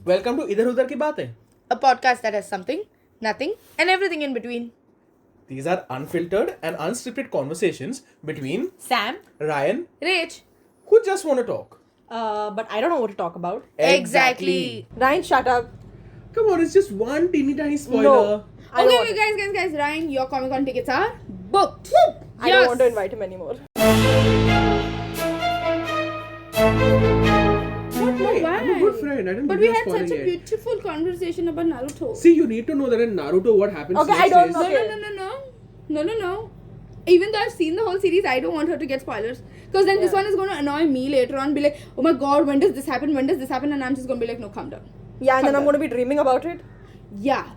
Welcome to Idhar Udhar Ki Baatein. A podcast that has something, nothing, and everything in between. These are unfiltered and unscripted conversations between Sam, Ryan, Rach. who just want to talk. But I don't know what to talk about. Exactly. Ryan, shut up. Come on, it's just one teeny tiny spoiler. No. I don't Okay, guys. Ryan, your Comic Con tickets are booked. I don't want to invite him anymore. Why? Why? I'm a good friend. I didn't But give we you a had spoiler such a yet. beautiful conversation about Naruto. See, you need to know that in Naruto what happens Okay, next I don't is... know. No. Even though I've seen the whole series, I don't want her to get spoilers. Because then this one is going to annoy me later on. Be like, oh my god, when does this happen? And I'm just going to be like, no, calm down. Yeah, and then Calm I'm going to be dreaming about it. Yeah.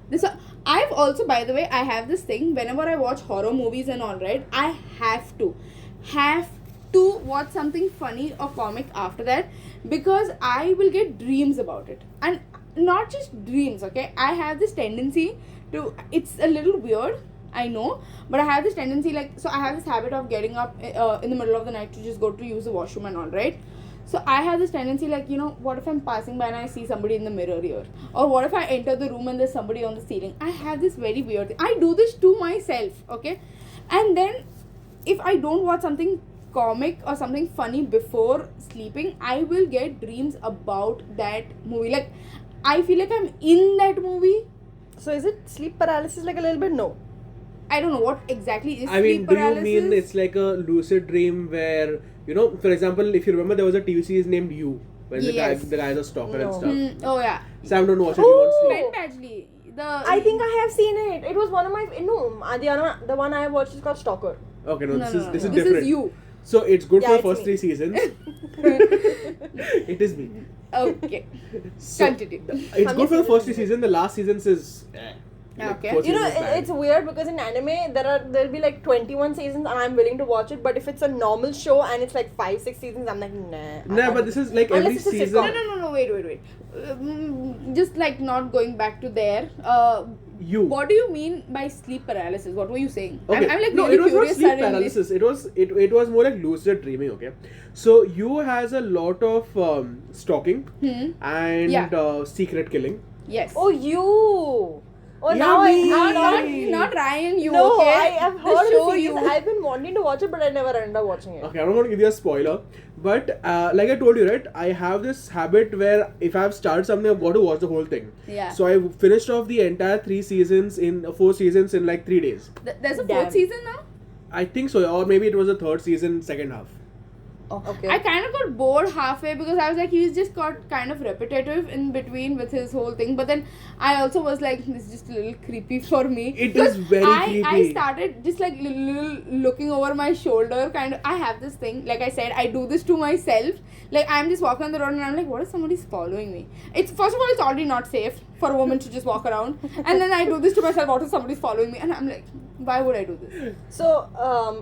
I've also, by the way, I have this thing. Whenever I watch horror movies and all, right, I have to watch something funny or comic after that. Because I will get dreams about it. And not just dreams, okay? I have this tendency to... It's a little weird, I know, but I have this tendency, so I have this habit of getting up in the middle of the night to just go to use the washroom and all, right? So I have this tendency, what if I'm passing by and I see somebody in the mirror here? Or what if I enter the room and there's somebody on the ceiling? I have this very weird thing. I do this to myself, okay? And then, if I don't watch something comic or something funny before sleeping, I will get dreams about that movie. I feel like I'm in that movie. So is it sleep paralysis like a little bit? No. I don't know what exactly is I mean, sleep do you paralysis. mean it's like a lucid dream where, for example, if you remember, there was a TV series named You, where Yes. the guy's a stalker and No. stuff. Oh yeah. Sam don't watch it, you won't sleep. Ben Badgley. I think I have seen it. It was one of my... No, the one I watched is called Stalker. Okay, no, this is This different. is You. So it's good Yeah, for the it's first me. 3 seasons. It is me. Okay. So, Continue. It's good for the first 3 seasons. The last seasons is... Okay. First You know, season is bad. it's weird because in anime there'll be like 21 seasons and I'm willing to watch it. But if it's a normal show and it's like 5-6 seasons, I'm like nah. Nah, but this is like Unless every it's a season... sitcom. No, wait. Just not going back to there. You. What do you mean by sleep paralysis? What were you saying? Okay. I'm like no, really it was not curious sleep suddenly. paralysis. It was more like lucid dreaming. Okay, so you has a lot of stalking and secret killing. Yes. Oh, you. Oh, Yeah, now me. I... Not Ryan, you No, okay? I have The heard of the show series. you. I've been wanting to watch it, but I never ended up watching it. Okay, I don't want to give you a spoiler, but like I told you, right? I have this habit where if I've started something, I've got to watch the whole thing. Yeah. So I finished off the entire 4 seasons in like 3 days. There's a Damn. 4th season now? I think so, or maybe it was the 3rd season, second half. Oh. Okay. I kind of got bored halfway because I was like, he's just got kind of repetitive in between with his whole thing. But then I also was like, this is just a little creepy for me. It is very I creepy. started just little looking over my shoulder, kind of. I have this thing, like I said, I do this to myself. Like I'm just walking on the road and I'm like, what if somebody's following me? First of all, it's already not safe for a woman to just walk around. And then I do this to myself, what if somebody's following me? And I'm like, why would I do this? So,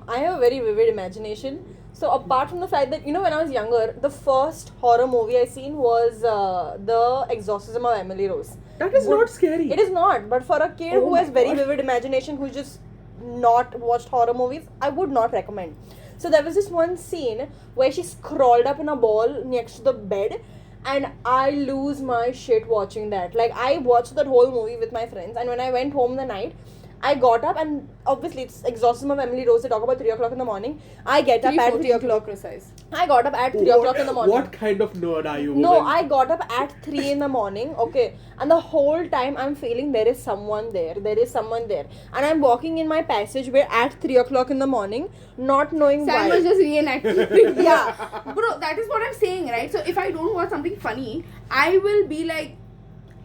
I have a very vivid imagination. So, apart from the fact that, when I was younger, the first horror movie I seen was The Exorcism of Emily Rose. That is not scary. It is not, but for a kid Oh who my has very God. vivid imagination, who's just not watched horror movies, I would not recommend. So, there was this one scene where she's crawled up in a ball next to the bed, and I lose my shit watching that. Like, I watched that whole movie with my friends, and when I went home the night, I got up, and obviously it's Exorcism of Emily Rose. They talk about 3 o'clock in the morning. I get up at 3 3:14 to be o'clock. precise. I got up at 3 o'clock in the morning. What kind of nerd are you? No, woman? I got up at 3 in the morning, okay, and the whole time I'm feeling there is someone there, and I'm walking in my passageway at 3 o'clock in the morning, not knowing Sam why. was just reenacting. Yeah. Bro, that is what I'm saying, right? So if I don't watch something funny, I will be like,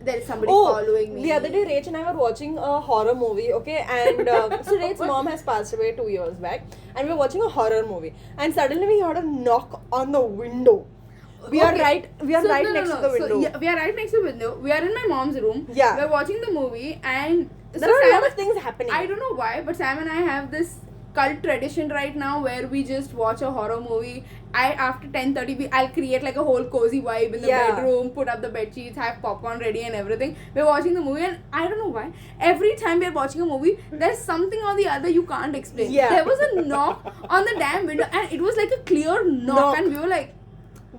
there is somebody following me. The other day, Rach and I were watching a horror movie, okay, and so Rach's mom has passed away 2 years back, and we were watching a horror movie, and suddenly we heard a knock on the window. We are right next to the window. So, yeah, we are right next to the window. We are in my mom's room. Yeah. We're watching the movie and... There are a lot of things happening. I don't know why, but Sam and I have this cult tradition right now where we just watch a horror movie. After 10:30 I'll create like a whole cozy vibe in the bedroom, put up the bed sheets, have popcorn ready and everything. We're watching the movie and I don't know why, every time we're watching a movie there's something or the other you can't explain. There was a knock on the damn window and it was like a clear knock. And we were like,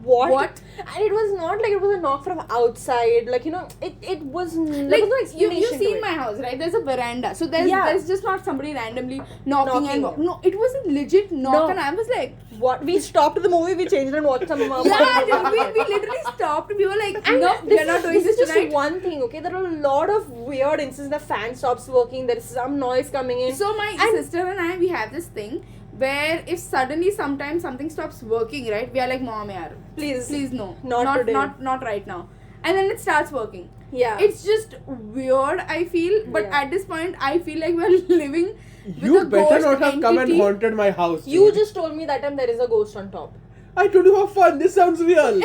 what? And it was not like it was a knock from outside. Like, you know, it was there Like was no you explanation. see to in it. my house, right? There's a veranda, so there's Yeah. there's just not somebody randomly knocking and Knocking. no, it was a legit knock, No. and I was like, What? We stopped the movie, we changed and watched some yeah, dude, we literally stopped. We were like, And no, we're not doing this is just tonight. one thing, okay? There are a lot of weird instances. The fan stops working. There is some noise coming in. So my And- sister and I, we have this thing where if suddenly sometimes something stops working, right? We are like, Mom, yaar, please no, Not today. not right now. And then it starts working. Yeah. It's just weird, I feel. But Yeah. at this point, I feel like we're living with You a better ghost not have come and entity. haunted my house. You dude. just told me that time there is a ghost on top. I told you how fun. This sounds real.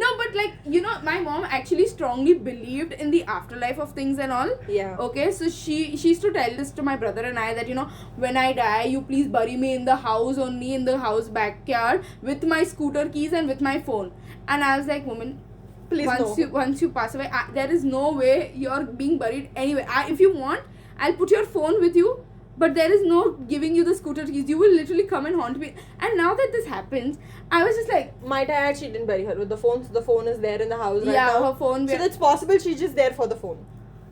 No, but like, you know, my mom actually strongly believed in the afterlife of things and all. Yeah. Okay, so she used to tell this to my brother and I that, you know, when I die, you please bury me in the house, only in the house backyard, with my scooter keys and with my phone. And I was like, woman, Please once you pass away, there is no way you're being buried anyway. If you want, I'll put your phone with you. But there is no giving you the scooter keys. You will literally come and haunt me. And now that this happens, I was just like, Might I add, she didn't bury her with the phone. So the phone is there in the house right yeah, now. her phone. So it's possible she's just there for the phone.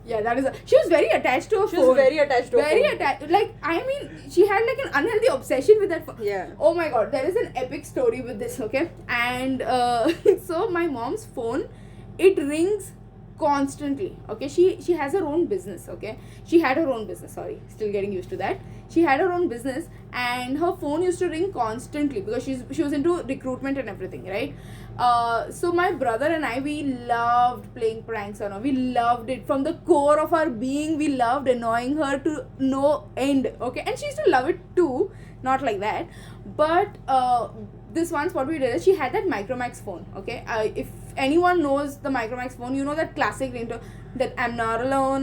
Yeah, that is. She was very attached to her She phone. was very attached to her Very phone. attached. Like, I mean, she had like an unhealthy obsession with that phone. Yeah. Oh my god, there is an epic story with this, okay? And so my mom's phone, it rings constantly, okay? She has her own business, okay? She had her own business, sorry, still getting used to that. She had her own business and her phone used to ring constantly because she was into recruitment and everything, right? So my brother and I, we loved playing pranks on her. We loved it from the core of our being. We loved annoying her to no end, okay? And she used to love it too, not like that. But this once what we did is she had that Micromax phone, okay? If anyone knows the Micromax phone, you know that classic ringtone that I'm not alone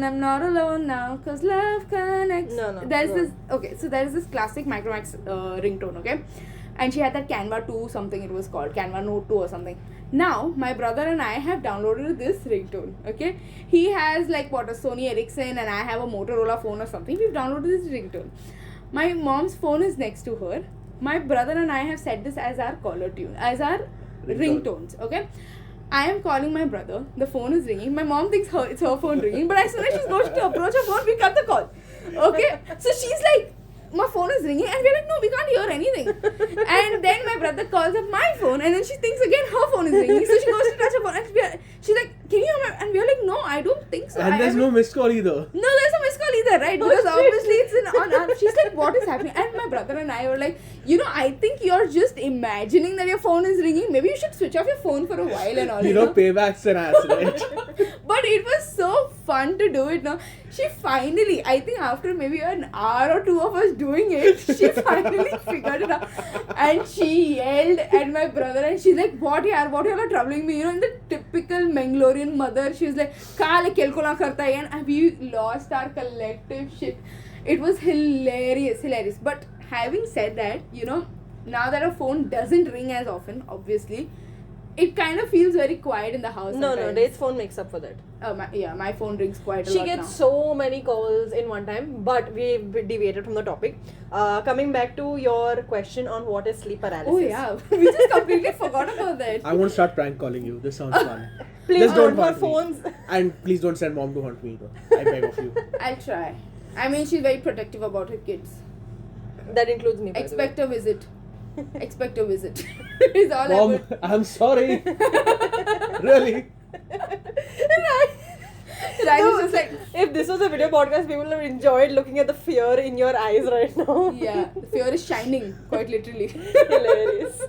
now, cause love connects. No, There's no. this, okay, so there is this classic Micromax ringtone, okay? And she had that Canva 2 something it was called, Canva Note 2 or something. Now, my brother and I have downloaded this ringtone, okay? He has like what, a Sony Ericsson and I have a Motorola phone or something. We've downloaded this ringtone. My mom's phone is next to her. My brother and I have set this as our caller tune, as our ringtones, okay? I am calling my brother, the phone is ringing. My mom thinks it's her phone ringing, but as soon as she's going to approach her phone, we cut the call, okay? So she's like, my phone is ringing, and we're like, no, we can't hear anything. And then my brother calls up my phone, and then she thinks again her phone is ringing. So she goes to touch her phone, and she's like, can you hear my? And we're like, no, I don't think so. And there's no missed call either. No, there's a missed call either, right? Because shit. obviously it's on. She's like, what is happening? And my brother and I were like, you know, I think you're just imagining that your phone is ringing. Maybe you should switch off your phone for a while and all. You know, paybacks and ass, right? But it was so fun to do it now. She finally, I think after maybe an hour or two of us doing it, she finally figured it out. And she yelled at my brother and she's like, what you are troubling me? You know, in the typical Mangalorean mother, she's like, kaale kelko na karta hai. And we lost our collective shit. It was hilarious. But having said that, you know, now that her phone doesn't ring as often, obviously, it kind of feels very quiet in the house. No, sometimes. Date's phone makes up for that. My phone rings quite a She lot gets now. so many calls in one time, but we deviated from the topic. Coming back to your question on what is sleep paralysis. Oh yeah, we just completely forgot about that. I won't start prank calling you. This sounds fun. Please Just don't don't for haunt me. phones. And please don't send mom to haunt me either. I beg of you. I'll try. I mean, she's very protective about her kids. That includes me. by the way. Expect a visit. Expect a visit. Is all I Mom, would. I'm sorry. Really? Right, it's just like, If this was a video podcast, people would have enjoyed looking at the fear in your eyes right now. yeah, the fear is shining, quite literally. Hilarious.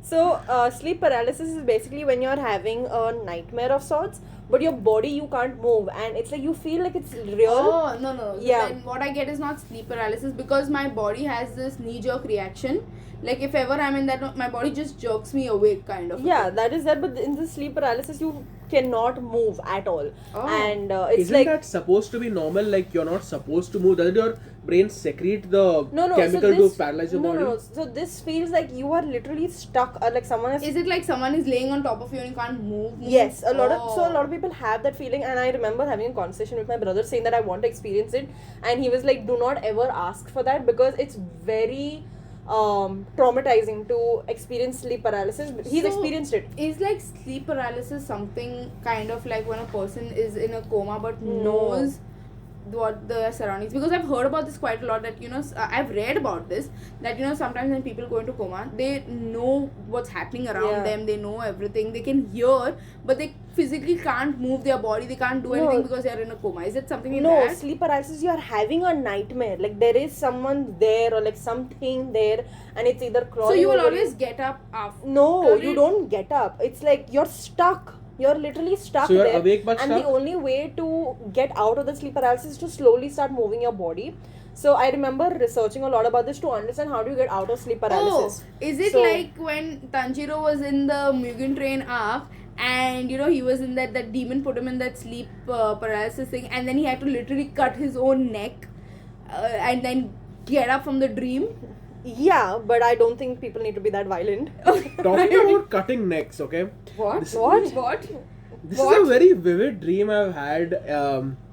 So, sleep paralysis is basically when you're having a nightmare of sorts, but your body you can't move, and it's like you feel like it's real. Oh, no. Yeah. Then what I get is not sleep paralysis because my body has this knee-jerk reaction. Like if ever I'm in that, my body just jerks me awake, kind of. Yeah, that is that. But in the sleep paralysis, you cannot move at all, Oh. and it's Isn't like that supposed to be normal? Like you're not supposed to move. Doesn't your brain secrete the no. chemical so this, to paralyze your no, body? No. So this feels like you are literally stuck, or like someone is. Is it like someone is laying on top of you and you can't move? Yes, a lot Oh. of people have that feeling, and I remember having a conversation with my brother saying that I want to experience it, and he was like, "Do not ever ask for that because it's very traumatizing to experience sleep paralysis. He's experienced it. Is like sleep paralysis something kind of like when a person is in a coma but No. knows what the surroundings, because I've heard about this quite a lot, that I've read about this, that sometimes when people go into coma, they know what's happening around them, they know everything, they can hear, but they physically can't move their body, they can't do anything because they're in a coma. Is it something like that? No, sleep paralysis, you are having a nightmare. Like there is someone there or like something there, and it's either crawling. So you will over always get up after? No, you don't get up. It's like you're stuck. You're literally stuck so you're there. awake but and stuck? the only way to get out of the sleep paralysis is to slowly start moving your body. So I remember researching a lot about this to understand how do you get out of sleep paralysis. Oh, is it like when Tanjiro was in the Mugen Train arc, and he was in that demon put him in that sleep paralysis thing, and then he had to literally cut his own neck and then get up from the dream? Yeah, but I don't think people need to be that violent. Talking about cutting necks, okay? What? This- What? This is a very vivid dream I've had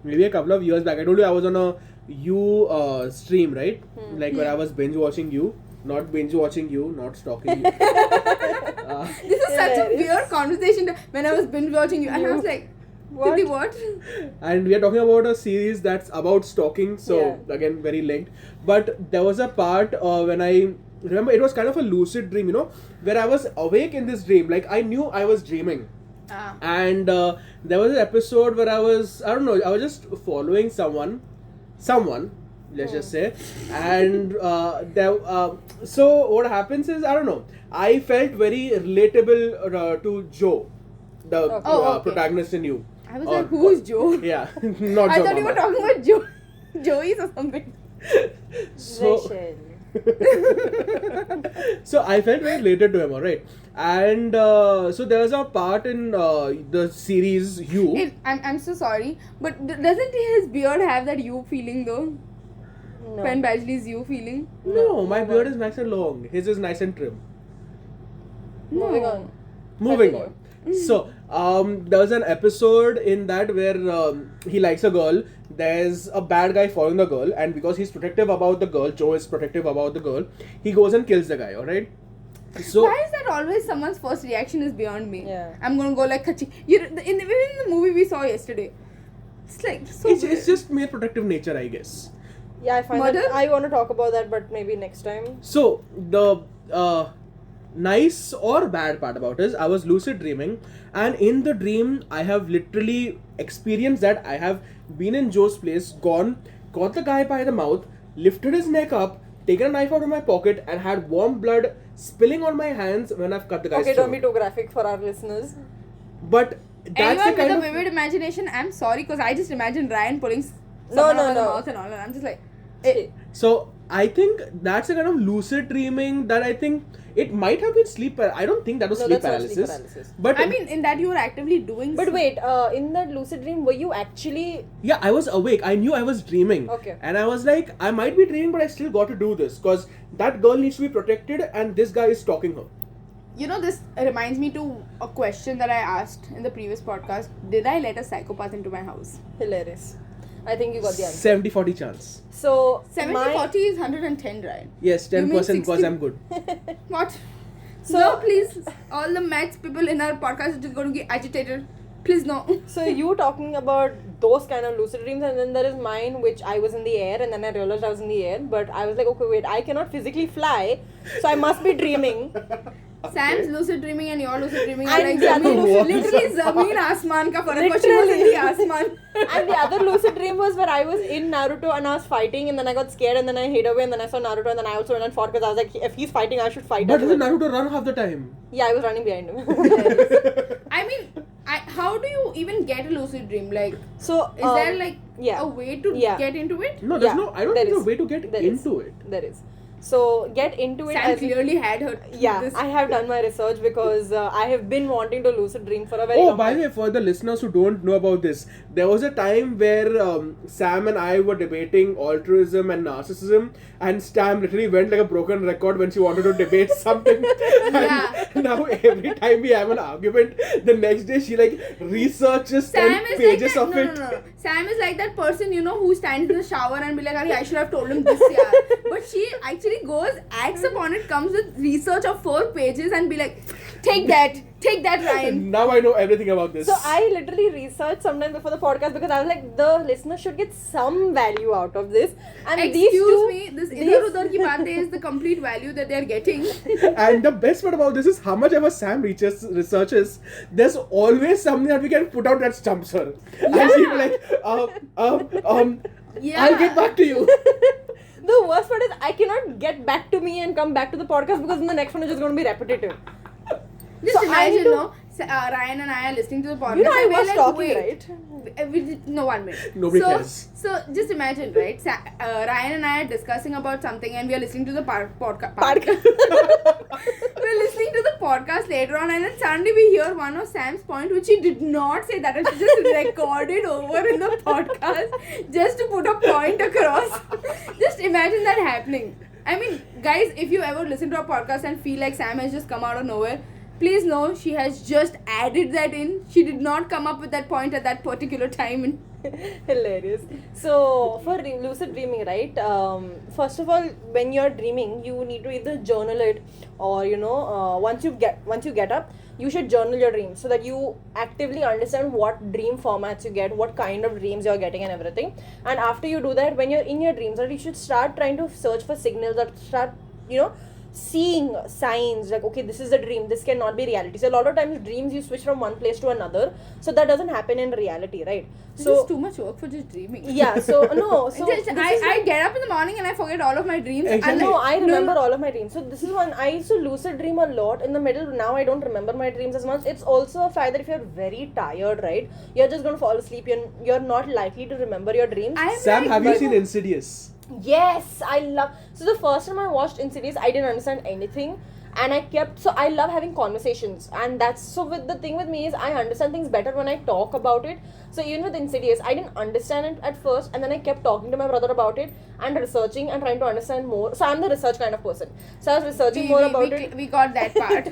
maybe a couple of years back. I told you I was on a stream, right? Like where I was binge watching you. Not binge watching you, not stalking you. This is such a weird conversation when I was binge watching you, and I was like, What? Did what? And we are talking about a series that's about stalking, so again very linked. But there was a part when I remember it was kind of a lucid dream, where I was awake in this dream. Like I knew I was dreaming. And there was an episode where I was just following someone, let's just say, and so what happens is, I felt very relatable to Joe, the protagonist in You. I was like, who is Joe? Yeah, not I Joe thought you were Mama. talking about Joe. Joey's or something. So I felt very related to him, alright. And so there was a part in the series You. I'm so sorry, but doesn't his beard have that you feeling though? No. Penn Badgley's you feeling? No, my beard is nice and long. His is nice and trim. Moving on. Moving on. So, there was an episode in that where he likes a girl. There's a bad guy following the girl, and because he's protective about the girl, Joe is protective about the girl, he goes and kills the guy, alright? So, why is that always someone's first reaction is beyond me? Yeah. I'm gonna go like Kachi. In the movie we saw yesterday, it's like so it's just mere protective nature, I guess. Yeah, I find Murder? that I want to talk about that, but maybe next time. So, the nice or bad part about it is I was lucid dreaming, and in the dream I have literally experienced that. I have been in Joe's place, got the guy by the mouth, lifted his neck up, taken a knife out of my pocket, and had warm blood spilling on my hands when I've cut the guy's Okay, don't throat. be too graphic for our listeners. But that's anyone the kind with of a vivid imagination, I'm sorry, because I just imagine Ryan pulling No, someone no, out of the no. mouth and all, and I'm just like, So I think that's a kind of lucid dreaming that I think it might have been I don't think that was No, sleep that's not paralysis. sleep paralysis. But I mean, in that you were actively doing. But wait, in that lucid dream, were you actually... yeah, I was awake. I knew I was dreaming. Okay. And I was like, I might be dreaming, but I still got to do this because that girl needs to be protected and this guy is stalking her. This reminds me to a question that I asked in the previous podcast. Did I let a psychopath into my house? Hilarious. I think you got the answer. 70-40 chance. So, 70-40 is 110, Ryan. Yes, You mean 10% because 60? I'm good. What? So- No, please. All the maths people in our podcast are just going to get agitated. Please no. So you talking about those kind of lucid dreams, and then there is mine, which I was in the air, and then I realized I was in the air, but I was like, okay, wait, I cannot physically fly, so I must be dreaming. Sam's lucid dreaming and your lucid dreaming are And like the other zameen, lucid- literally zameen asman ka farak. But she was in the asman. And the other lucid dream was where I was in Naruto and I was fighting, and then I got scared, and then I hid away, and then I saw Naruto, and then I also went and fought because I was like, if he's fighting, I should fight. But as doesn't well. Naruto run half the time? Yeah, I was running behind him. I mean, how do you even get a lucid dream? Like, So is there like yeah. a way to Yeah. get into it? No, there's Yeah, no. I don't there think there's is. a way to get There is. into it. There is. So get into it. Sam as clearly had her. Yeah, this. I have done my research because I have been wanting to lucid dream for a very Oh, long by time. the way, for the listeners who don't know about this, there was a time where Sam and I were debating altruism and narcissism, and Sam literally went like a broken record when she wanted to debate something. Yeah. And now every time we have an argument, the next day she like researches Sam 10 is like pages that. of No, it. no. Sam is like that person, who stands in the shower and be like, I should have told him this, yeah. But she actually actually goes, acts upon it, comes with research of 4 pages and be like, take that, Ryan. Now I know everything about this. So I literally researched sometime before the podcast because I was like, the listener should get some value out of this. And Excuse me, this idhar udhar ki baatein is the complete value that they are getting. And the best part about this is how much ever Sam researches, there's always something that we can put out that stumps her. And she'll be like, Yeah. I'll get back to you. the worst part is I cannot get back to me and come back to the podcast because the next one is just going to be repetitive. Just So I need imagine, to- no? Ryan and I are listening to the podcast. You know, I and we're was like, talking, wait. right? We did, no, 1 minute. Nobody cares. So just imagine, right? Ryan and I are discussing about something, and we are listening to the podcast. Podcast. We're listening to the podcast later on, and then suddenly we hear one of Sam's point, which he did not say that, and she just recorded over in the podcast just to put a point across. Just imagine that happening. I mean, guys, if you ever listen to a podcast and feel like Sam has just come out of nowhere, please know she has just added that in. She did not come up with that point at that particular time. Hilarious. So for lucid dreaming, right? First of all, when you're dreaming, you need to either journal it, or once you get up, you should journal your dreams so that you actively understand what dream formats you get, what kind of dreams you're getting, and everything. And after you do that, when you're in your dreams, right, you should start trying to search for signals, or start seeing signs like, okay, this is a dream, this cannot be reality. So a lot of times dreams you switch from one place to another, so that doesn't happen in reality, right? This So is too much work for just dreaming. yeah, so no, so I get up in the morning and I forget all of my dreams. Exactly. And no, I remember all of my dreams. So this is one, I used to lucid dream a lot in the middle. Now I don't remember my dreams as much. It's also a fact that if you're very tired, right, you're just going to fall asleep. You're not likely to remember your dreams. Sam, have you seen Insidious? Yes, I love. So the first time I watched Insidious, I didn't understand anything, and I love having conversations, and that's so. With the thing with me is I understand things better when I talk about it. So even with Insidious, I didn't understand it at first, and then I kept talking to my brother about it and researching and trying to understand more. So I'm the research kind of person. So I was researching more about it. We got that part.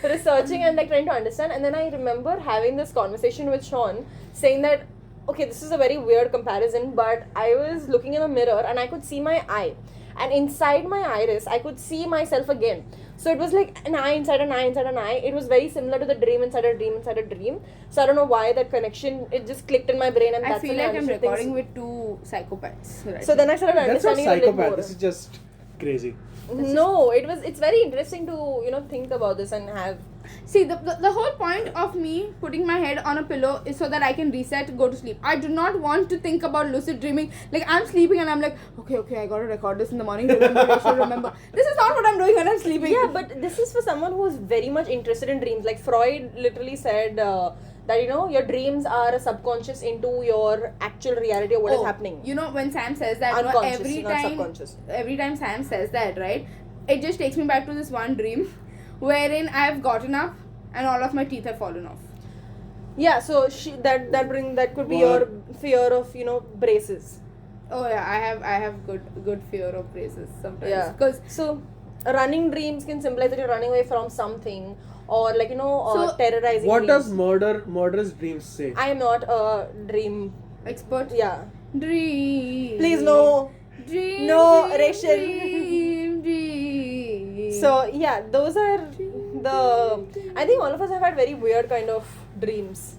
Researching and like trying to understand, and then I remember having this conversation with Sean saying that, okay, this is a very weird comparison, but I was looking in a mirror and I could see my eye, and inside my iris I could see myself again. So it was like an eye inside an eye inside an eye. It was very similar to the dream inside a dream inside a dream. So I don't know why that connection, it just clicked in my brain, and I that's feel when like I'm understood recording things. with 2 psychopaths. Right So then I started That's not understanding it a little psychopath. more. This is just crazy. No, it's very interesting to think about this and have. See, the whole point of me putting my head on a pillow is so that I can reset, go to sleep. I do not want to think about lucid dreaming. Like, I'm sleeping and I'm like, okay, I gotta record this in the morning. I should remember. This is not what I'm doing when I'm sleeping. Yeah, but this is for someone who is very much interested in dreams. Like Freud literally said that your dreams are a subconscious into your actual reality of what is happening. When Sam says that, Unconscious, every not time, subconscious. every time Sam says that, right, it just takes me back to this one dream wherein I've gotten up and all of my teeth have fallen off. Yeah, so that could be your fear of braces. Oh yeah, I have good fear of braces sometimes. Yeah, Because so running dreams can symbolize that you're running away from something, or like So, terrorizing. What dreams. does murderous dreams say? I am not a dream. expert. Yeah. Dream. Please no. Dream. No, dream, Rachel. dream. So yeah, those are the. I think all of us have had very weird kind of dreams.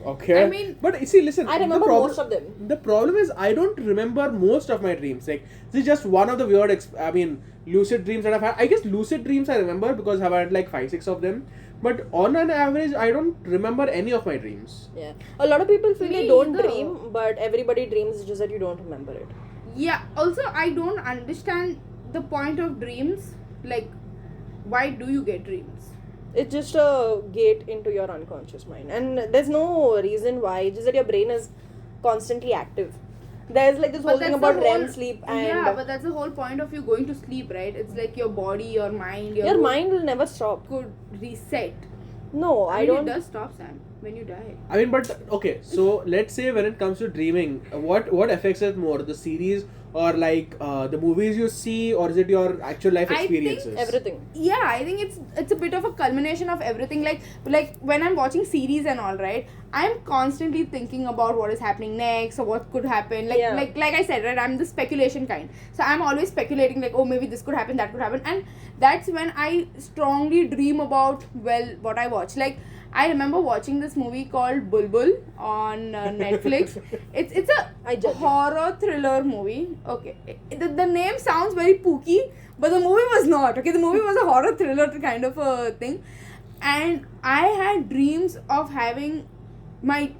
Okay. I mean, But you see, listen. I remember most of them. The problem is I don't remember most of my dreams. Like, this is just one of the weird. Lucid dreams that I've had. I guess lucid dreams I remember because I've had like 5-6 of them. But on an average, I don't remember any of my dreams. Yeah, a lot of people feel Me they don't either. dream, but everybody dreams. It's just that you don't remember it. Yeah. Also, I don't understand the point of dreams. Like, why do you get dreams? It's just a gate into your unconscious mind, and there's no reason why. It's just that your brain is constantly active. There's like this whole thing about REM sleep, and yeah, but that's the whole point of you going to sleep, right? It's like your body, your mind, your mind will never stop. could reset. No, I mean, don't. It does stop, Sam. When you die. I mean, but okay. So let's say when it comes to dreaming, what affects it more, the series or like the movies you see, or is it your actual life I think experiences? Everything. Yeah, I think it's a bit of a culmination of everything. Like when I'm watching series and all, right, I'm constantly thinking about what is happening next or what could happen. Like I said, right, I'm the speculation kind. So I'm always speculating, like, oh, maybe this could happen, that could happen, and that's when I strongly dream about what I watch. Like, I remember watching this movie called Bulbul on Netflix. It's a horror thriller movie. Okay, the name sounds very pooky, but the movie was not. Okay, the movie was a horror thriller kind of a thing, and I had dreams of having my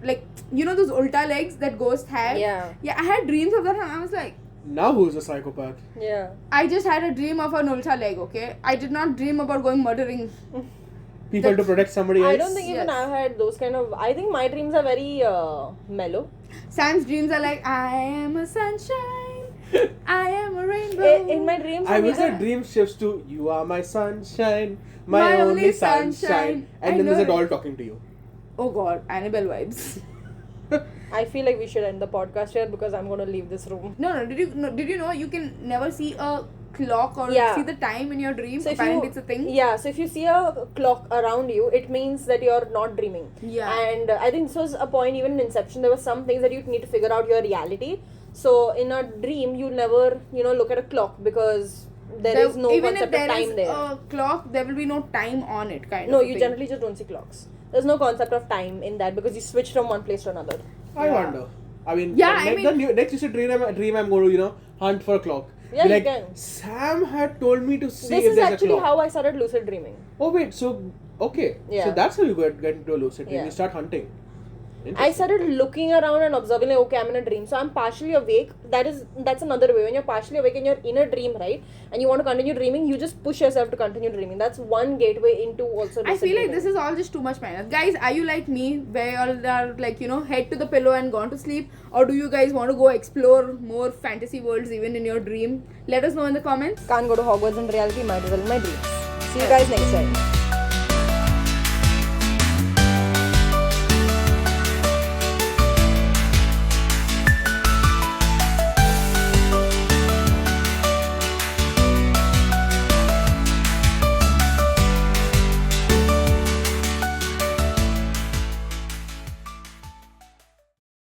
like, you know, those ulta legs that ghosts have. Yeah. I had dreams of that, and I was like, Now who's a psychopath? Yeah. I just had a dream of an ulta leg. Okay, I did not dream about going murdering People to protect somebody else? I don't think even Yes. I've had those kind of. I think my dreams are very mellow. Sam's dreams are like, I am a sunshine, I am a rainbow. In my dreams, I I'm wish the either- dream shifts to you are my sunshine, my My only only sunshine, sunshine. and I then there's a know doll it. talking to you. Oh god, Annabelle vibes. I feel like we should end the podcast here because I'm going to leave this room. No, did you know you can never see a clock or Yeah. see the time in your dream? So if Apparently you, it's a thing. Yeah, so if you see a clock around you, it means that you're not dreaming. Yeah. And I think this was a point even in Inception. There were some things that you need to figure out your reality. So in a dream, you never, look at a clock because there is no even concept if there of time is there. a clock, there will be no time on it, kind No, of. a you thing. generally just don't see clocks. There's no concept of time in that because you switch from one place to another. I Yeah. wonder. I mean, Yeah, I the next lucid dream I'm going to, hunt for a clock. Yeah, Be you like, can. Sam had told me to see This if is there's actually a clock. how I started lucid dreaming. Oh wait, so okay. Yeah. So that's how you get into a lucid dream. Yeah. You start hunting. I Interesting. started looking around and observing, like, okay, I'm in a dream, so I'm partially awake. That's another way. When you're partially awake and you're in a dream, right, and you want to continue dreaming, you just push yourself to continue dreaming. That's one gateway into also lucid I feel like dreaming. this is all just too much madness. Guys, are you like me, where you all are like, head to the pillow and gone to sleep? Or do you guys want to go explore more fantasy worlds even in your dream? Let us know in the comments. Can't go to Hogwarts in reality, might as well in my dreams. See you guys next time.